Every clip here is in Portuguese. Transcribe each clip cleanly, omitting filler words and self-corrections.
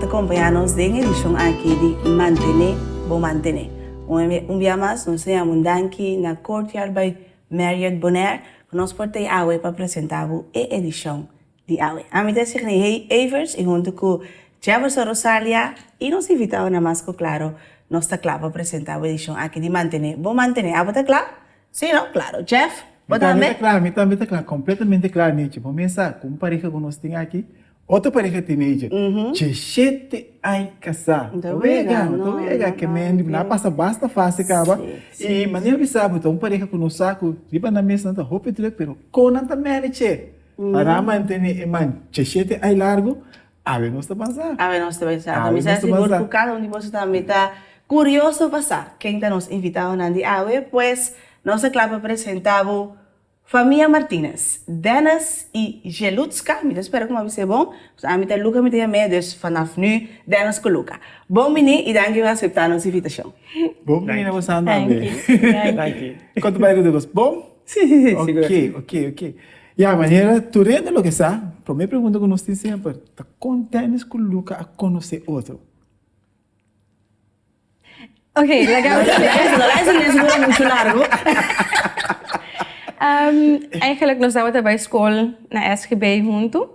te acompañarnos en edición aquí de Mantene, Bo Mantene. Un día más, nos llamamos Danki na courtyard by Marriott Bonaire, que nos porte awe para presentar a edição de awe. A mim te hey Evers e junto com Jefferson Rosalia e nos invitamos na mais claro, nós está claro para apresentar a edição aqui de Mantene, Bo Mantene. Ah, está claro? Sim, não? Claro. Jeff? Também está claro, completamente claro, Nietzsche. Vamos pensar, como pareja que nós temos aqui, outra pareja teenager, chechete ai casar. Tô vega, que mendi, na passa basta fácil acaba. E maneira bizarra, então pareja que nós saco, riba na mesa não roupa de pero com nada merece. Para manter man, chechete ai largo, a ver nós tá passar. A ver nós tá passar. Mas é seguro que cada de vocês também tá curioso passar. Quem tá nos invitado na de awe, pues nós acaba apresentava Família Martinez, Dennis e Gelutska, me espero que uma vez é bom. A mim tá Luca me tem medo, vanaf nu Dennis com Luca. Bom menino e danke por aceitar nossa invitação. Bom menino, você anda bem. Thank you. Quanto vai que Deus? Bom? Sim, Ok. E a maneira, tu rende lo que sa, a primeira pergunta que nós temos sempre, tá com Dennis com Luca a conhecer outro? Ok, legal. Esse é muito largo. Eigenlijk nós estávamos bij school na SGB junto.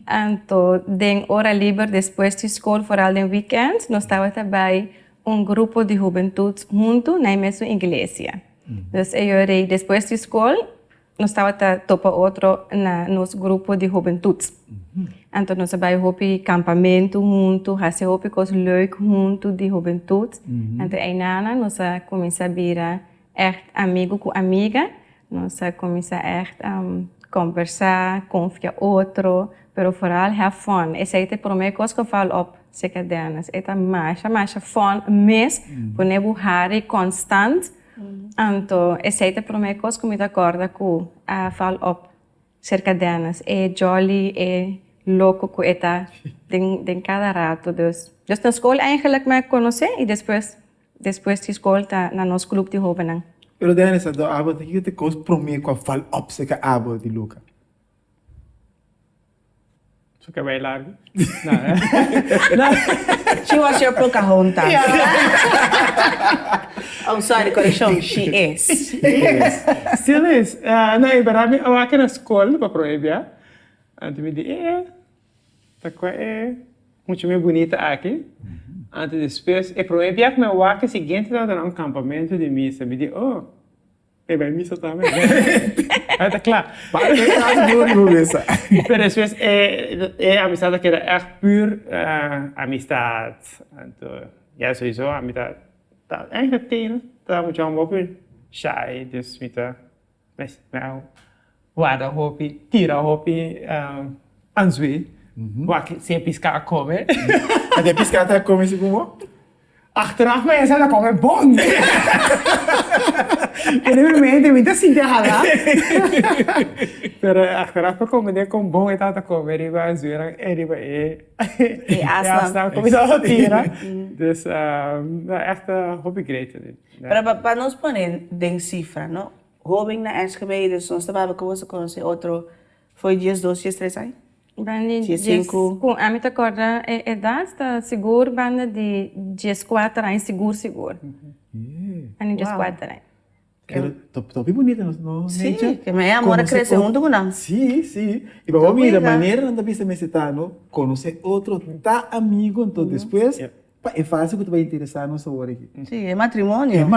Então, den hora livre depois de school, vooral den weekend, nós estávamos bij grupo de juventude junto na mesma igreja. Dus eu depois de school, nós estávamos topa outro na nosso grupo de juventude. Então, nós bij hopi campamento junto, hace hopi coisas leuk junto de juventude. Então, aí nana nós começa a virar echt amigo com amiga. Nós começamos a conversar, confiar outro, pero vooral have fun. Essa é a primeira coisa que eu falo op secadenas. É a mais fun, mas ponevo hari constant. Então, essa é a primeira coisa que me acorda com a falo op secadenas. É jolly, é louco com eta den cada rato. Dus na escola eigenlijk me conhecer e depois de escola tá na nosso clube de jovens. Pero Dennis, do abo que te cos prometo com fal op se que abo de Luca. Isso que é bem largo. She was your Pocahontas. Oh, sorry, correção. She is. Still is. Não, eu estava aqui na escola para proibir. Então me disse, tá com muito mais bonita aqui. Antes depois, eu proibia que meu aqui seguinte estava num campamento de missa. Me disse, vai missa também. Tá claro. Para não missa. Mas depois é amizade que era echt puur amistad. Então, ja, sowieso amistad. Tá, eigenlijk tegen, tá muito um pouco shy, dus met mas nou, guarda hopi, tira hopi, anzui. Wat sem piscar come. Até piscar tá come se como? Achteraf maar zei dat komen bon. En in momento me assim de rala. Pero achteraf komen de com bom e tata come riba azura e riba e asta como isso tira. Dus echt hobby great. Para nós poner den cifra, não? Jovem na SGB, dus nós estava com você conhecer outro, foi dias 2, dias 3 anos? Com a minha corda idade está seguro, banda de 14 anos seguro. Ani 14 anos. Tô bem bonita, não? Sim, que minha amor cresceu junto com nós. Sim. E para mim, da maneira não deve ser mesitano, conhecer outro, tá amigo, então depois é fácil que tu vai interessar no sabor aqui. Sim, é matrimônio.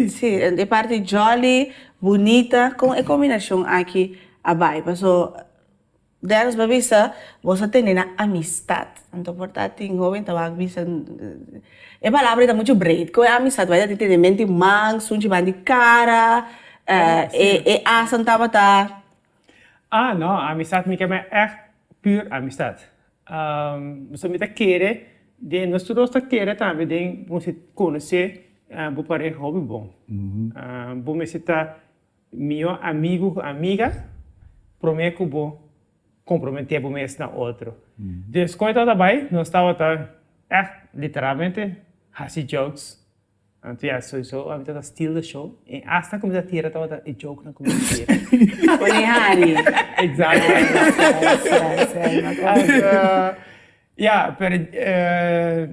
Sim. É parte jolly, bonita, com a combinação aqui abaixo. Deras babisa, você tem na amistad. Então, portanto, em jovem tawag bisa. É palavra muito breed. Com a amistad, vai ter de mente mang, sunchi bandi cara, asan tava tá. Não, a amistad me quer echt puur amistad. Você me tá querer, de nós todos tá querer também, de você conhecer, vou parar hobby bom. Vou me citar meu amigo, amiga, prometo que vou comprometer por mês na outro. Dus quando eu estava nós estava literalmente fazendo jokes. Então, sowieso, we moeten stil de show. En als dan komt dat hier, dan wordt een joke naar communiceren. Olhari. Exact. Ja, pero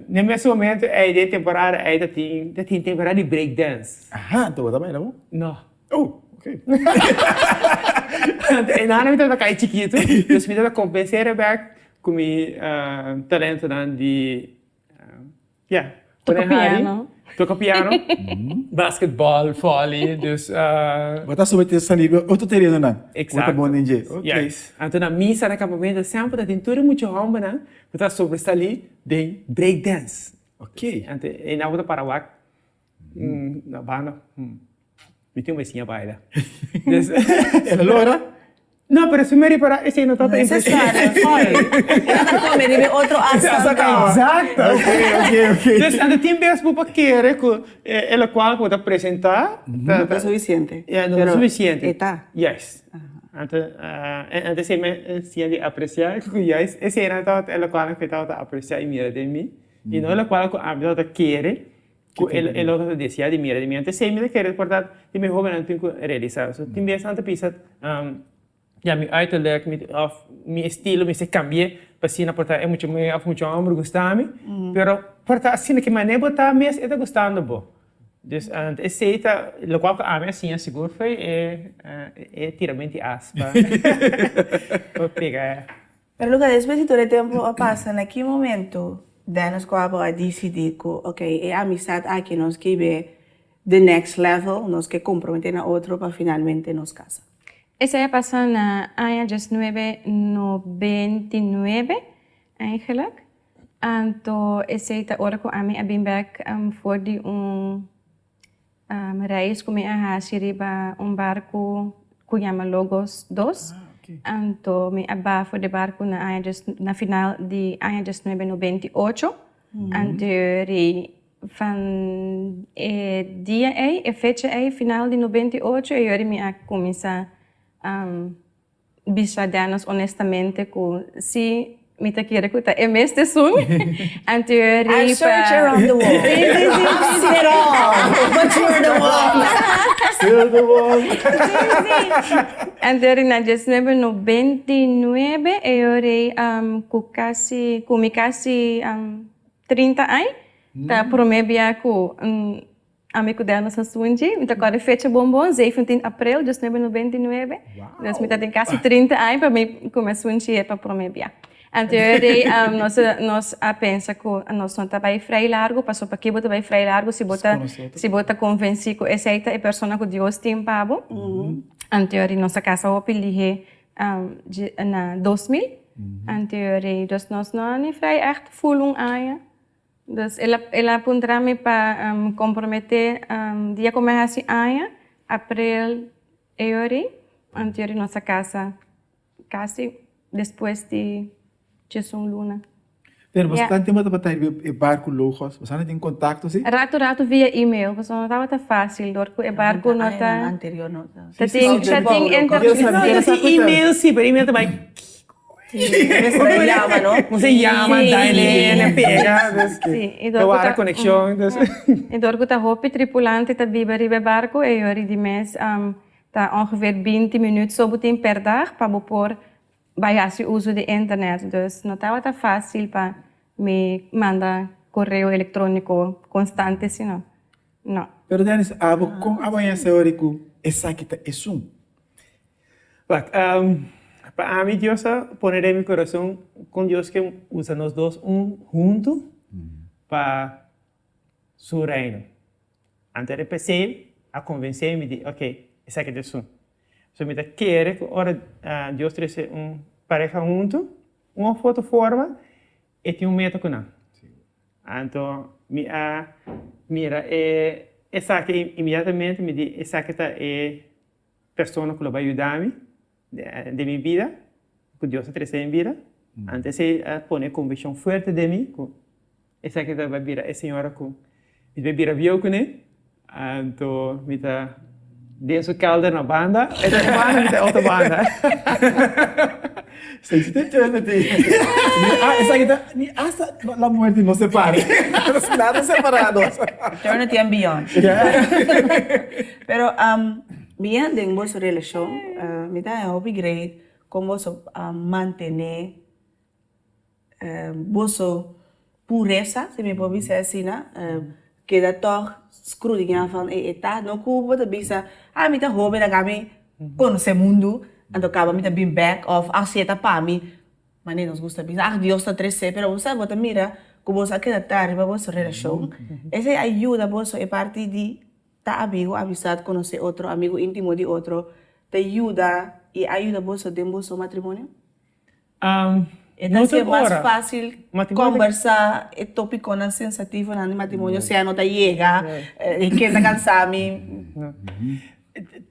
nesse momento é de temporada ainda tem temporada de breakdance. Aha, então também, não? Não. Oh, ok. En dan heb ik dat kai chiquito, dus we dat compenseren back com talento dan die Toca piano. Toca piano, basketball, volley, dus Botar sobre ter salido, outro terreno, não? Exacto. Outra boa ninja. Ok. Yes. Então na missa naquele momento sempre dat tem tudo muito homem, né? Botar sobre ali de breakdance. Ok. Então e na outra para lá, na banda, me tem uma sinha baila. Ela loura? Não, pero se me para esse não tá No necessário, foi. Era como ele outro aspecto. Exato. Ok. Dus aan de team mesmo para querer que ela qual pode apresentar. No é suficiente. Não é suficiente. Está. Yes. Antes se me se ele apreciar, yes, esse era então ela qual que estava apreciar e mira de mim. E não ela qual que a vida querer. Ela outra decía de mira de mim. Antes se me querer portanto, de me jovem não tem que realizar. So team mesmo antes pisa ja, mijn uiterlijk, mijn stijl, mijn cambie, passina porta é muito mais muito homem gostame, pero porta assim que mané botar mes é gostando bo. Dus esse eita, lo qual que a minha assim seguro foi é tiramente aspa. Vou pegar. Pero Lucas, después de todo el tiempo pasa, en aquel momento, Dennis Guabo a decidir que, ok, é amistad aquí nos que ve the next level, nos que comprometen a otro para finalmente nos casa. Essa ia passar na año 1999, eigenlijk. Então, essa é a hora que eu me back voor die reis que me arriba barco que chama Logos 2. Então, me aba voor de barco na final de año 1998. Então, van dia fecha final de 98, eu me começar bichadeanos honestamente que se me te quiere que é mês de sun anterior I search around the world. See it all, but you're the one. Still the one. anterior na 1999 eu com quase 30 anos tá promebia com amigo dela sa sunji, então agora fecha bombom, 17 de abril de 1999. Então, me tem quase 30 anos para me começar a sunji para promebia. Então, nós pensa que nós não trabalha frei largo, passou para aqui bota vai frei largo, se bota convencer que essa é a pessoa que Deus tem pabo. Então, nossa casa opilihe na 2000. Então, nós não frei echt full ano. Dus ela apontou-me para comprometer dia começa ano, abril, anterior nossa casa, quase depois de Jesus Luna. Pero você está tendo para ter barco Logos, você não tem contato assim? Rato via e-mail, mas não estava tão fácil, porque o barco não está. Anterior não está. Já tem E-mail sim, pero e-mail também. Você llama, ¿no? Você llama, dá-lhe, pega. Sim, então a conexão. Então, eu estou tripulante tá viva ribe barco e eu de mês tá ongeveer 20 minutos sobre tempo per dag para pôr baiasse uso de internet. Dus não estava tão fácil para me mandar correio eletrônico constante, senão. Não. Pero Dennis, com amanhã teórico, essa aqui é isso. Para mim, Deus poner em meu coração com Deus que usa nós dois junto para seu reino. Antes de pensei a convencer-me de, ok, isso aqui é Deus. So me quer que ora Deus trouxe pareja junto, uma foto forma e tem meta com nós. Então, mira, essa aqui imediatamente me diz, essa aqui é pessoa que vai ajudar-me de minha vida, que Deus trouxe em vida. Antes de pôr convicção forte de mim, essa aqui vai virar a senhora que vai virar viu com ele. Então, me tá dentro calda na banda, essa banda é outra banda. Você está entendendo? Essa aqui essa a morte não separa. Nada separado. Eternity and beyond. Pero bien de vuestra relación, me da un great cómo mantener bosso pureza, se me pode dizer assim, né? Que dá toch scrudinha van eta, não cubo da bisa, me tá hobby da gami, conhecer mundo, então acaba me tá bem back of, aceita para mim, mas nem nos gusta bisa, Deus tá trece, pero você bota mira, como você quer dar para vossa relação, essa ajuda você é parte de tá amigo, amizade, conhecer outro amigo íntimo de outro, te ajuda e ajuda você de vosso matrimônio? Então, é mais fácil conversar e tópico na sensativo no matrimônio, se a nota chega, e quem está cansado,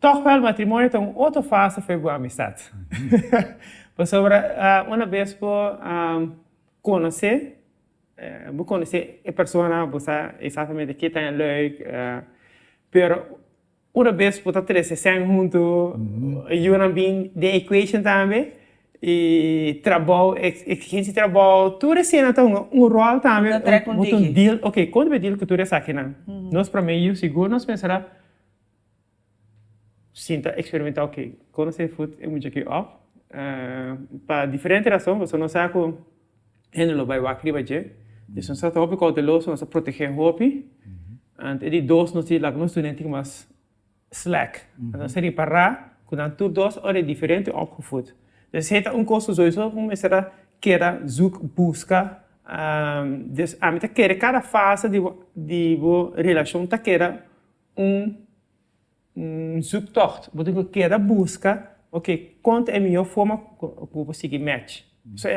Toch wel, matrimônio tem outra fase foi boa amizade. Por sobre, uma vez por conhecer a pessoa, você exatamente que tem leuk, pero uma vez por estar três junto, e uma bem de equation também. E trabalho, exigência de trabalho, tudo assim, então um rol também, um deal, ok, quando we deal com tudo isso aqui, nós para mim, seguro, nós pensará, sinta, experimentar, ok, quando você for, é muito aqui, ó, para diferentes razões, você não sabe como, ele não vai aqui, vai dizer, então nós estamos aqui com o deloso, nós proteger o hobby, e de dois, nós temos alguns estudantes mais slack, nós temos parar, quando tudo dois, é diferente, opgevoed. Dus het is een kost sowieso, começar a querer buscar, dus a mim querer cada fase de relação tá querer zoektocht, wat ik querer buscar, ok, quanto é a melhor forma para conseguir match. So,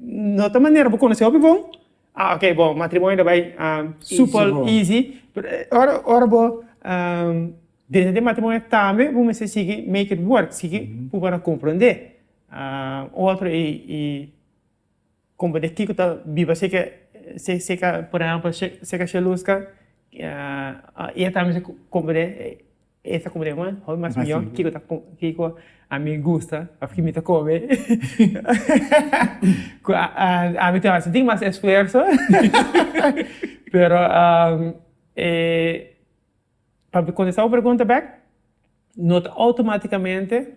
de outra maneira, para conhecer o bom, ok, bom, matrimônio vai super easy, ora bom, dentro do matrimônio também, vamos seguir make it work, seguir para compreender. Outro como de que tá viva se que por exemplo se que chelusca e também se compreende essa compreende mas melhor que a mim gusta a que me tá come a mim tem mais esforço pero para contestar a pergunta back not automaticamente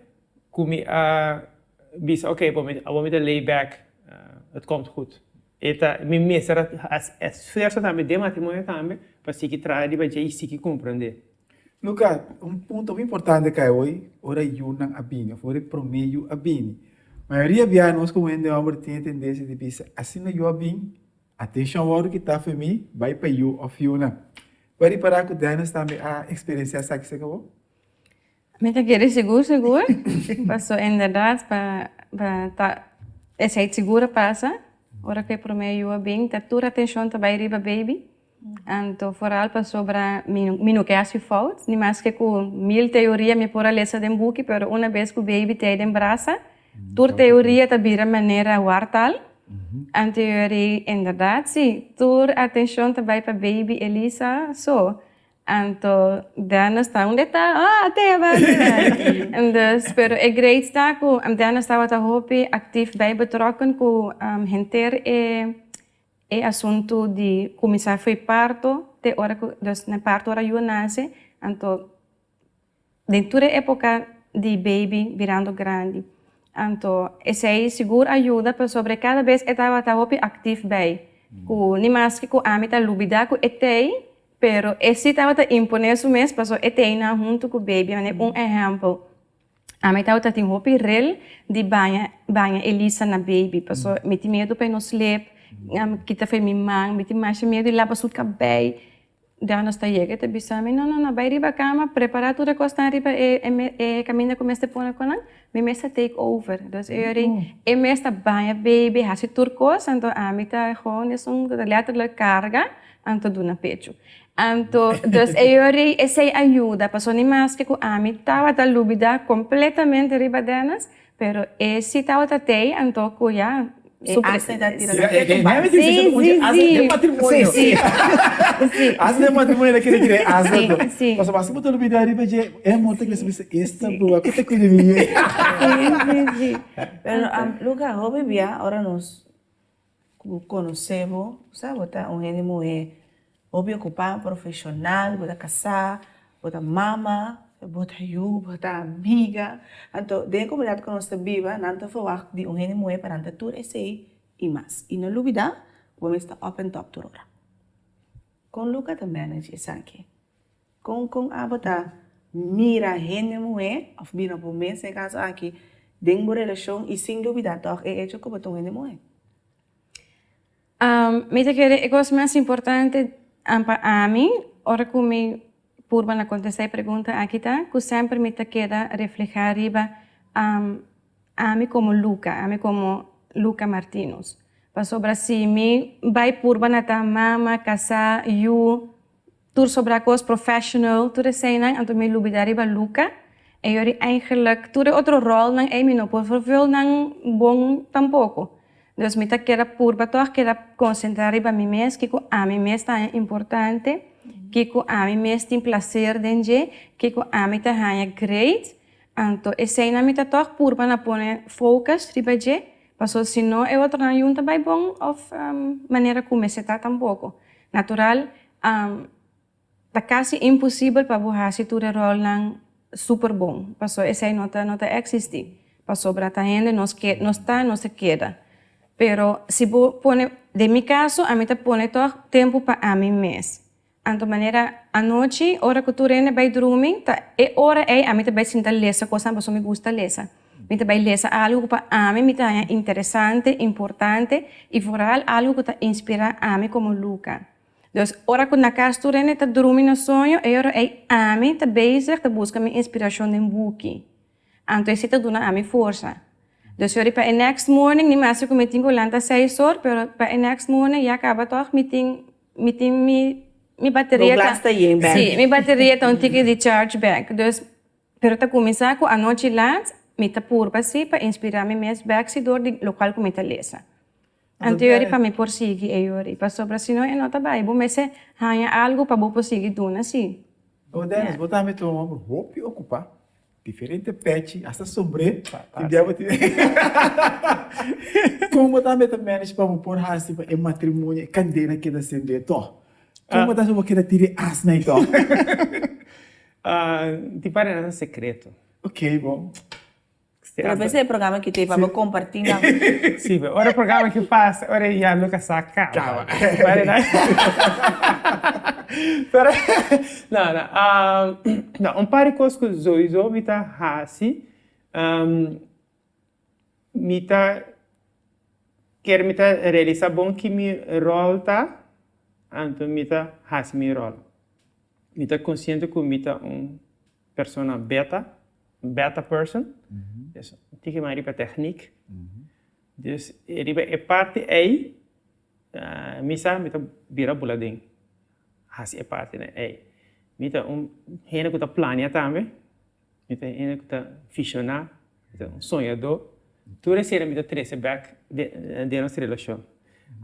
como bisa, oké, we moeten lay back, het komt goed. Mijn meester het verso também de matrimônio também, para se que trazer de baixo e se que compreender. Lucas, ponto muito importante que hoje, ora eu não abini, fora promeio abini. A maioria de nós como ainda homem tem tendência de pensar, assim não eu abini, atenção agora que está para mim, vai para eu ou eu não. Vai parar com Danos também a experiência essa que você acabou? Met een keer seguro. Passou inderdaad, essa é segura passa. Ora que para mim eu bem, tá toda atenção também riba baby. Então, vooral passou para mim que acho fout. Nem mais que com 1000 teoria me pora ler de book, pero uma vez que o baby tem em braça, toda teoria tá vira maneira wartal. En teorie inderdaad, sim, toda atenção também para baby Elisa, so. Então, dan está onde está, até vai. En dus, pero é great está com, dan está wat hobby actief bij betrokken com hinter e assunto de começar foi parto, de hora dus na parto hora eu nasce, então dentro da época de baby virando grande. Então, essa aí seguro ajuda para sobre cada vez estava hobby actief bij. Com nem mais que com a meta lubida com etei. Pero esse estava a imponer isso mesmo, passou eterna junto com o baby, né? Exemplo. A mim estava tem roupa real de banha Elisa na baby, passou meti medo para não sleep, kita foi minha mãe, meti mais medo de lá passou o cabelo, daí nós tá chega, te bisamos, não, vai riba cama, preparar tudo costa riba e caminha com este pôr com não, me mesa take over, dus eu mesta banha baby, hasi turcos, então a mim tá gewoon is letterlijk carga, então do na pecho. Então, dus essa ajuda, passou nem mais que a mim estava a lubida completamente riba delas, pero esse estava a ter, então já super da tira de matrimônio. Sim. As de matrimônio daquele que é as do. Sim. Mas mas muito lubida riba de é muito que se esta boa, que te cuide de mim. Sim. Pero Lucas, hobby bia, ora nós conhecemos, sabe, tá gente mulher hobby ocupar profissional, bota casar, bota mama, bota eu, bota amiga. Então, dentro da comunidade que nós vivemos, não te verwacht de gente mulher para não tudo esse e mais. E na lubida, vamos estar up and top torora. Com Luca te manage isso aqui. Com abota mira gente mulher, of bina por mês em caso aqui, dentro da relação e sem dúvida, toch é hecho como tu gente mulher. Mita que é coisa mais importante a mim, ora que me purba na contestar a pergunta aqui tá, que sempre me queda reflejar riba a mim como Luca Martínez. Para sobre si, me vai purba na ta mama, casa, you, tur sobre a coisa professional, tur é sei não, então me lubida riba Luca, e eu eigenlijk tur é outro rol não é não por favor não bom tampouco. Dus me queda purba toch queda concentrar riba mi mes, que a mi mes tá importante, que a mi mes tem prazer dentro, que a mi tá great, então esse aí na mi tá toch purba na pone focus riba je. Paso se não é outra na junta vai bom of maneira como se tá tampouco. Natural, tá quase impossível para borrar se tudo rol não super bom. Paso esse aí não tá existe. Paso para tá ainda não se queda. Pero se pone de mi caso a mim tá pone todo tempo para a mim mês. Então maneira a noite hora que tu rende vai dormir tá é hora é a mim tá vai sentar lesa coisa paso me gusta lesa. Mita vai ler algo para a mim é interessante, importante e vooral algo que inspira a mim como Luca. Então, ora que na casa tu rene tá dormindo no sonho, e ora a mim tá bezig, tá busca minha inspiração em buki. Então, esse tá dando a mim força. Então, para next morning, nem mais que meeting com lanta 6 horas, pero para next morning já acaba toch meeting mi bateria tá. Sim, mi bateria tá tique de charge back. Então, pero tá começar com a noite lá mita purba si para inspirar me mes backsidor de local como mita lesa. Anteriori para me porsigue e para sobre si não é nota bem, bom mas é algo para bom porsigue duna si. O Dennis, botar me tomar roupa e ocupar diferente pet, essa sobre, que diabo te. Como botar me também para pôr assim para matrimônio, candeira que da sende to. Como botar sobre que da tire as na to. Te parece um secreto. Ok, bom. Pero esse programa que tem para compartilhar. Sim, ora programa que faz, ora já nunca saca. Calma. Não, par de coisas que eu me tá assim, me tá quer me tá realizar bom que me rol tá, então me tá assim me rol. Me tá consciente que me tá persona beta person. Dus tem que mais para técnica. Dus é parte aí, misa me tá vira buladinho. Assim é parte né aí. Me tá rena que tá planear também. Me tá rena que tá visionar, tá sonhador. Tudo isso me tá trazer back de nossa relação.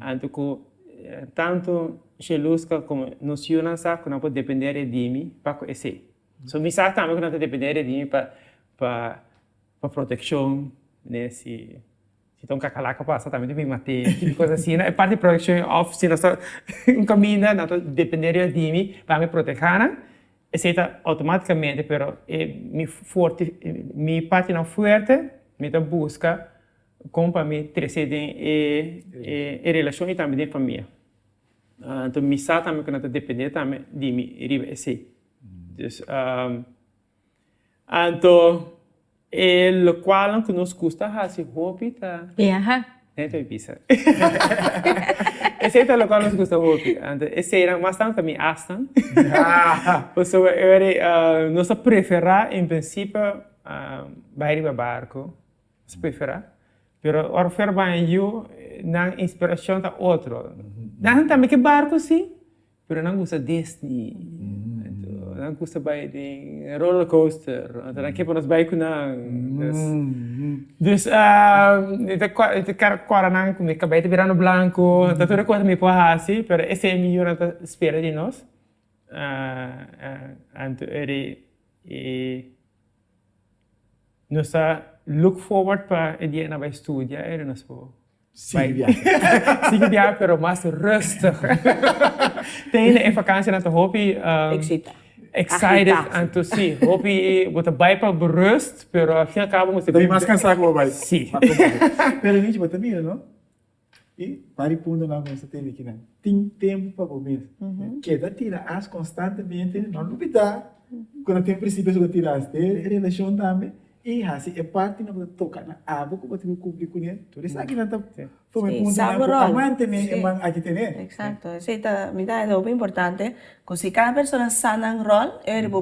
Então que tanto Chelusca como nos unança que não pode depender de mim para esse. So misa também que não tá depender de mim para proteção, né? Se tem cacalaca passa também deve matar, coisa assim, né? É parte de proteção, se nós caminho, não depender de mim para me proteger, né? Aceita automaticamente, pero mi parte não forte, me tá busca como para me trazer em relação e também de família. Então me sabe também que não depender também de mim, esse. Então el qual que nos custa hacer hobby tá dentro de pizza. Esse é o qual nos custa hobby. Esse era bastante me astan. Pues eu nossa preferar em princípio vai ir barco. Nos preferar. Pero ora fer bem eu na inspiração tá outro. Não também que barco sim, pero não gosta Disney. Não custa bem de roller coaster, então não quer nos bem com dus de cara não com a cabeça virando branco, então tudo coisa me pode assim, pero esse é melhor na espera de nós, então nós look forward para o dia na vai estudar, nós vou sim, viajar, pero mais rustig. Tem vakantie na te hobby. Excited, então sim, hobby, bota bem para berust, pero ao fim e ao cabo você deve mais cansar com o bai. Sim. Pero gente, bota mira, não? E paripundo na nossa teve que não tem tempo para comer. Queda tira as constantemente, não duvidar. Quando tem princípios que tirar as relação também. E assim, é parte não toca na água como tem público né. Tudo isso aqui não tá foi Sí, ponto sabe o na rol. amante né, Sí. aqui tem né. Exacto, esa es mi idea, es muy importante, que si cada persona sana en rol,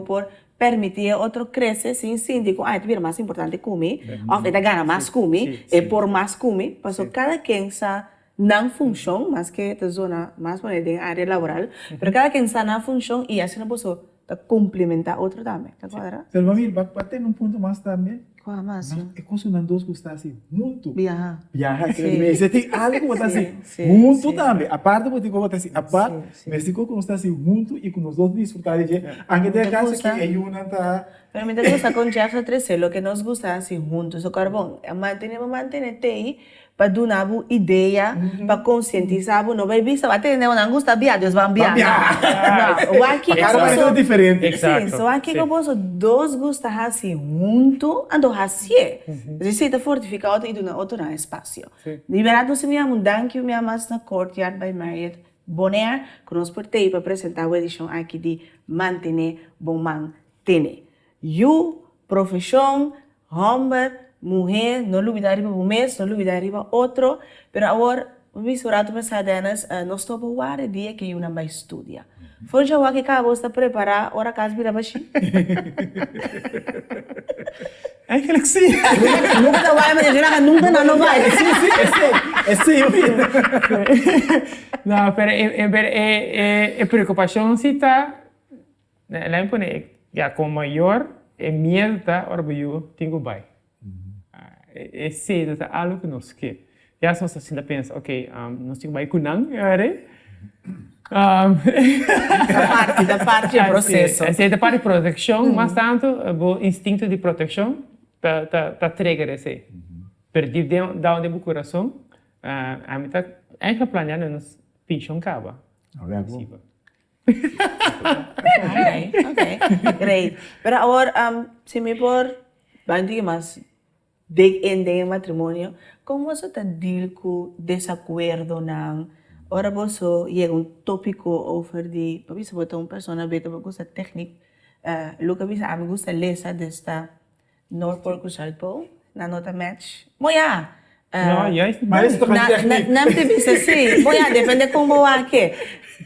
por permitir a otro crecer sin síndico, ah, es más importante comer, o te gana más comer, es por más comer, pues cada quien sa na función, más que esta zona, más poner en área laboral, pero cada quien sa na función y así no puedo complementar otro también, ¿te cuadra? Selva mir, bater num ponto mais também. ¿Cuál más? É consonando dois gostar assim, muito. Viajar. Viajar, Sim. mas você tem algo que botar assim, sim, muito sim. também. A parte que botar assim, a parte, Sim. mas se você está assim, muito e com os outros desfrutar de aunque tem caso que é uma tá. Pero mientras gusta con Jeff Trece, lo que nos gusta así juntos, o carbón, mantener ahí para dar una idea, para concientizar, no baby, se va a tener una angustia, Dios van bien. No, o aquí Cada país é diferente. Exacto. Sim, so aqui que eu posso dois gostos assim junto, ando assim. Receita fortificada e do outro na espaço. Liberado se minha mudança, minha mais na Courtyard by Marriott Bonaire, que nós portei para apresentar a edição aqui de manter bom manter. You, profissão, homem, mulher, não olvidar para um mês, não olvidar para outro, pero agora visurado pensadenas, nós estamos o dia que eu não vai estudar. Foi já o que acabou de preparar, ora caso vira baixi. Eigenlijk sim. Nunca vai, mas já nunca não vai. É sim, eu vi. Não, pero a preocupação se está, lá em Pone, já com maior, é medo tá, ora eu tenho vai. É cedo tá algo que nós quer. Já só assim pensa, ok, nós temos vai kunang, é Da parte do processo. Essa da parte de proteção, mas tanto o instinto de proteção tá trigger esse. Perdi da onde o coração, a mim tá ainda planeando nos pinchão cava. Okay, great. Pero ahora, si me por, bandido más, de matrimonio, como você está deal com desacordo não? Ora você chega tópico over de, para você botar uma pessoa beta para gosta técnica, Luca bisa a mim gosta lesa desta Norfolk South Pole na nota match. Moia. Não, juist. Mas isso também é técnico. Não te bisa sim. Moia depende como aqui.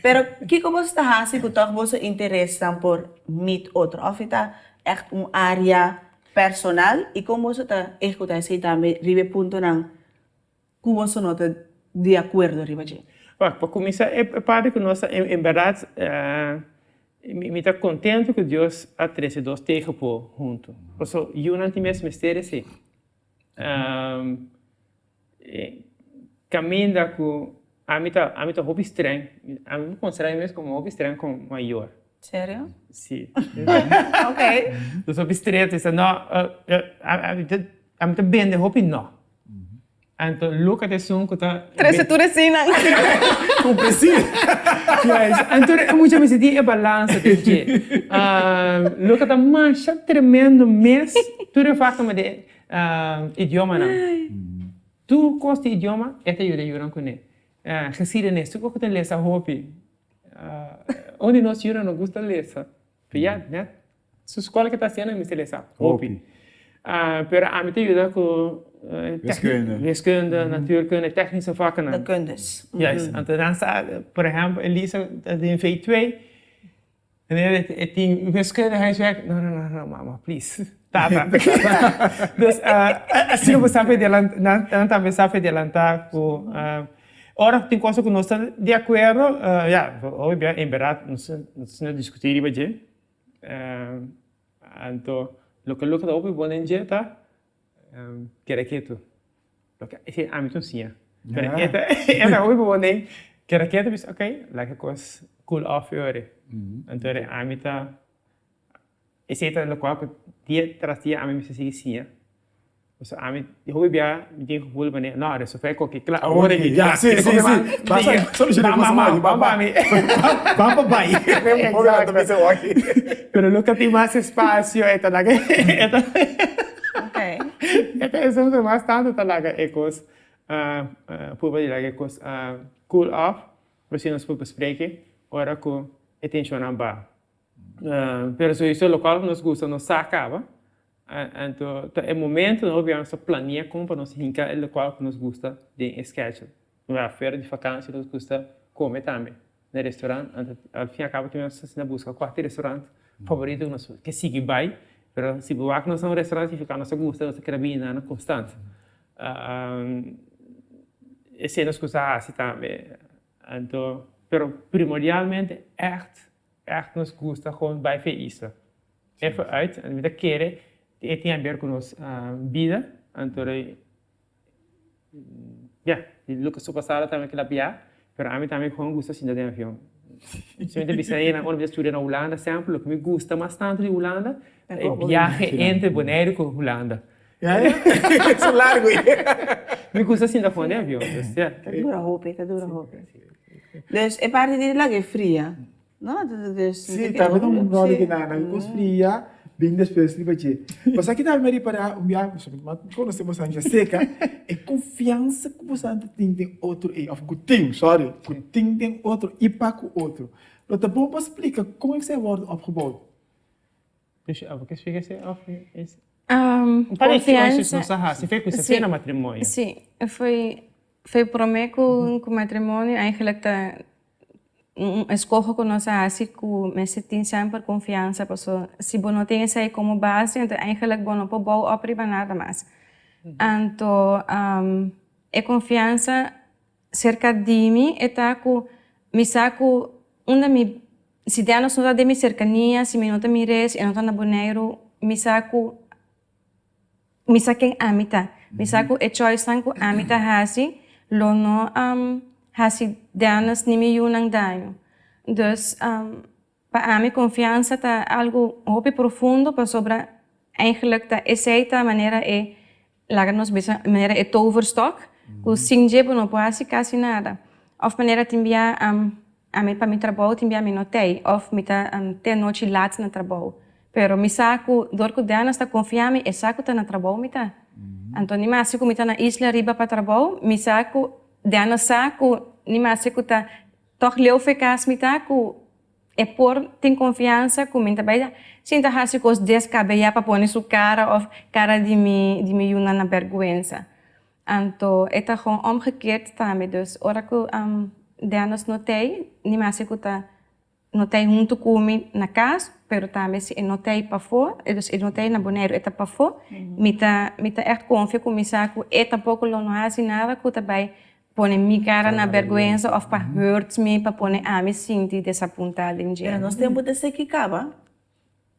Pero que como você está assim que toch você interessa por meet outro, of está echt área personal e como você está escutar assim também ribe ponto não como você não está de acordo ribe de. Para começar, é parte que nós, em verdade, me está contente que Deus a treze dois tegen por junto. Porque eu não tinha esse mistério assim. Caminha com a mim tá hobby estranho. A mim considero mesmo como hobby estranho com maior. Sério? Sim. Ok. Dus hobby estranho, isso não, a mim tá bem de hobby não. Então, look at this que tá. Trece tu resina. Com preciso. Yes. Então, muitas vezes tem a balança de look at a mancha tremendo mês, tudo facto de idioma não. Tu gosta de idioma, é te ajuda com ele. Geschiedenis, tu gosta de ler hobby. Onde nós não gosta de ler, já, né? Sua escola que está sendo me ler hobby. Pero a mim te ajuda com wiskunde, natuurkunde, technische vakken. De kundes. Juist. En dan staat, por ejemplo, Elisa in V2. En het team wiskunde huiswerk. No, mama, please. Tata. Dus, assim não sabe adiantar com ora tem coisa que nós estamos de acordo, óbvio, em verdade, não discutir isso, então, lo que dá óbvio bom em dia tá, quer que tu, lo que é a mim tu sim, é óbvio bom em, quer que tu, ok, like coisa cool off hoor, então a mim tá, esse é o qual que dia tras dia a mim se sigue sim. Dus ik hoop dat je gevoel bent, nou, dat is zo ver koken. Klaar, hoor ik. Ja, sim. Bamba. Pero nunca tem mais espaço, Ok. Ito é sempre mais tanto talaga, ecos. Por que cool off, você nos pode bespreken, ora com atenção à barra. Pero se isso local nos gusta, nos acaba. Então, é momento, nós vamos planear como para nós hincar o local que nos gusta de schedule. Na feira de vacança, nos gusta comer também. No restaurante, ao fim e ao cabo, temos na busca quatro restaurantes favoritos que siga bem. Pero se nós vamos a restaurante e ficar nos gusta, nós queremos na constante. Esse nos gusta assim também. Então, pero primordialmente, echt nos gusta gewoon bij isso. Even uit, en we keren, het tem a ver com nossa vida, então, o que se passara também que la pia, pero a mim também gewoon gusta assim de avião. Se eu pensei na hora de estudar na Holanda, sempre, o que me gusta bastante de Holanda é o viagem entre Bonaire com Holanda. Isso é largo. Me gusta assim da de avião. Tá dura roupa, tá dura roupa. Dus, é parte de lá que é fria. Não, dus... Sim, tá vendo um nome que não fria, bem depois de bater. Mas aqui tá me para um viagem, mas quando você mostra a seca, é confiança que você tem outro, of que tem outro e para com outro. Então, bom, para explicar como é que você wordt opgebouwd. Dus o que explica isso? Confiança. Você fez com você no matrimônio? Sim, foi prometido com o matrimônio, eigenlijk escolho com nossa assim que me senti sempre confiança, porque se você não tem isso aí como base, então eigenlijk você não pode bouwen nada mais. Então, a confiança cerca de mim está com me saco se Deus não dá de minha cercania, se me não tem res, e não está na Bonaire, me saquem amita, me saco e choice tanto amita hasi, lono hasi danas ni me yunang danho. Dus para a minha confiança tá algo hope profundo para sobre eigenlijk tá essa maneira é lagar-nos bisa maneira é toverstok, que sem jeito não pode quase nada. Of maneira timbia a mim para mi trabalho timbia me notei, of me tá ter noite laat na trabalho. Pero mi saco dor que danas tá confiar-me e saco tá na trabalho me tá. Então ni mais me tá na isla riba para trabalho, mi saco danas saco ni mais tá toch leu ficas me tá que é por tem confiança com mim também. Sinta hasi cos descabellar para pôr sua cara of cara de mi yuna na vergüenza. Então é gewoon omgekeerd também, dus ora que danas notei, ni mais tá notei junto comigo na casa, pero também se notei para fora, dus notei na Bonaire eta para fora, me tá echt confia com me saco, e tampouco não há nada que também põe minha cara na vergonha ou para hurts me para pôr a me sentir desapontada em dia. Nós temos de ser que acaba.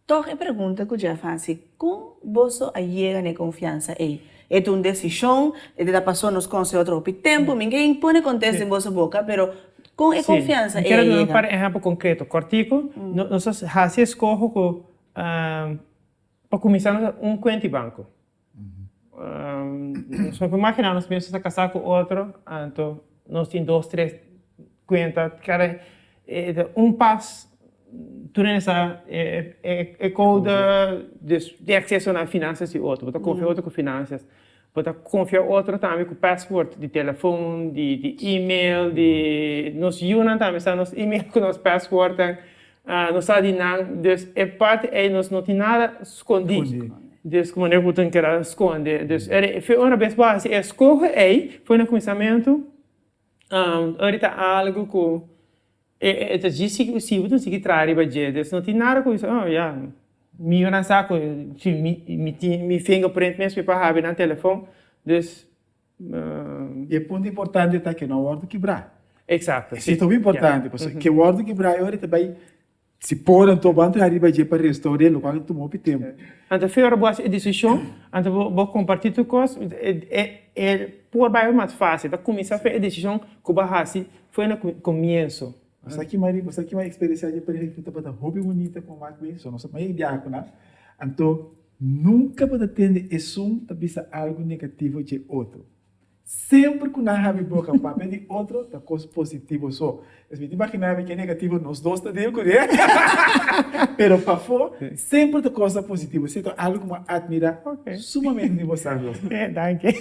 Toch a pergunta que eu já faço, como você chega na confiança aí? É uma decisão, ele passou nos com outro tempo, ninguém põe contexto em vossa boca, pero com a confiança aí. Quero dar um exemplo concreto, cortico, nós fazemos escolha para começar conta de banco. Só para imaginar, nós mesmos a casar com outro, então nós temos 2, 3 contas, cada passo durante essa code de acesso a finanças de outro, você confia outro com finanças, você confia outro também com password de telefone, de e-mail, de nos unam também está nos e-mail com nos password, nos adinam, dus é parte aí nós não tem nada escondido. Dus como eu tenho que esconder, dus foi uma vez base, escolhe aí, foi no começamento, ahorita algo que это дійсно усі будуть тільки трарі баджі. Десь não tem nada com isso. Eu não saco, me fingerprint mesmo para haver no telefone. Dus E é ponto importante tá que não pode quebrar. Exato. Isso é tão importante, porque que pode quebrar agora também se pode então bantar arriba de para restaurar o qual tomou tempo. Então foi a boa decisão. Então vou compartilhar tu coisa. Por baixo mais fácil. Então começar a fazer a decisão que o foi no começo. Você aqui uma experiência de perder que tá hobby bonita com mais bem, só não sabe mais diácono, né? Então nunca pode ter isso, talvez algo negativo de outro. sempre que nós have boca papel de outro, da coisa positiva só. Mas me imaginava que é negativo, nós dois tá dentro, né? Pero para fora, sempre da coisa positiva. Então, algo que admira sumamente de você. Dank je.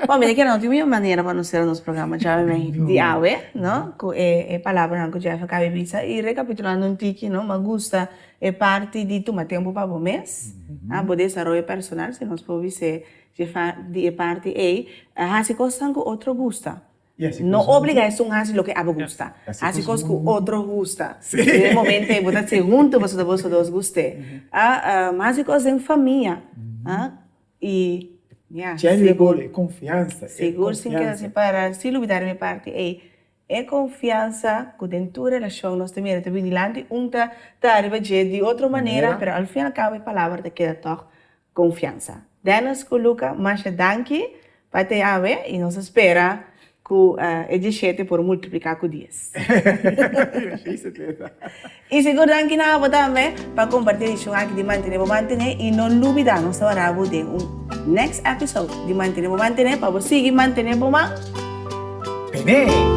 Bom, me que não tem uma maneira para nós ter nosso programa já de awe, não? É palavra que já fica bebida e recapitulando um tique, não? Me gusta é parte de tomar tempo para o mês, poder desenvolver personal, se nós podemos ser de parte a se coisa que outro gusta. Não obrigação a fazer o que a gusta. A se coisa que outro gusta. No momento em que você junta, você dois gostem. Mas se coisa em família, e Seguro, confiança. Seguro sim que assim para se duvidar minha parte é confiança que dentro da relação nós também também dilante tá arriba de outra maneira, mas ao fim e ao cabo a palavra te queda toch confiança. Danos coloca mais danke para te ave e nós espera que é de 7 por multiplicar com 10. E seguro danke na abo também para compartilhar isso aqui de manter e não duvidar nós vamos ter next episode de manter para você seguir manter bom. Bem.